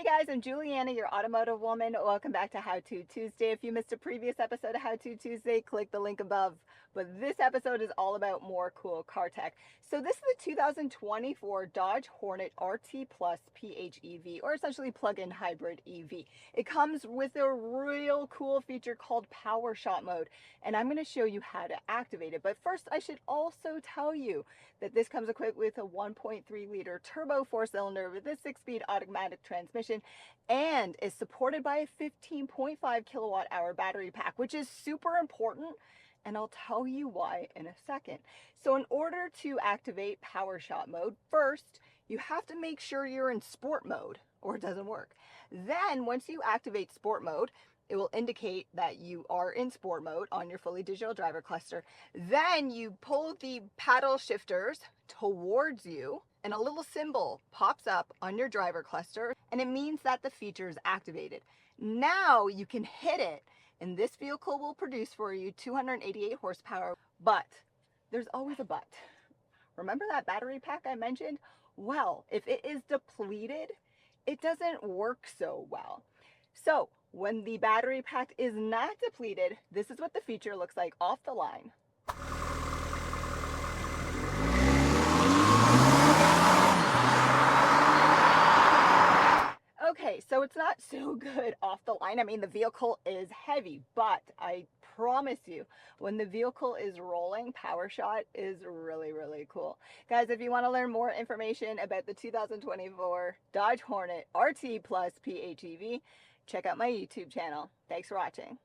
guys, I'm Juliana, your automotive woman. Welcome back to How To Tuesday. If you missed a previous episode of How To Tuesday, click the link above. But this episode is all about more cool car tech. So this is the 2024 Dodge Hornet RT Plus PHEV, or essentially plug-in hybrid EV. It comes with a real cool feature called PowerShot Mode, and I'm going to show you how to activate it. But first, I should also tell you that this comes equipped with a 1.3 liter turbo 4-cylinder with a 6-speed automatic transmission and is supported by a 15.5 kilowatt hour battery pack, which is super important, and I'll tell you why in a second. So in order to activate PowerShot mode, first you have to make sure you're in sport mode or it doesn't work. Then once you activate sport mode, it will indicate that you are in sport mode on your fully digital driver cluster. Then you pull the paddle shifters towards you and a little symbol pops up on your driver cluster, and it means that the feature is activated. Now you can hit it, and this vehicle will produce for you 288 horsepower, but there's always a but. Remember that battery pack I mentioned? Well, if it is depleted, it doesn't work so well. So when the battery pack is not depleted, this is what the feature looks like off the line. Okay, so it's not so good off the line. I mean, the vehicle is heavy, but I promise you, when the vehicle is rolling, PowerShot is really, really cool. Guys, if you want to learn more information about the 2024 Dodge Hornet RT Plus PHEV, check out my YouTube channel. Thanks for watching.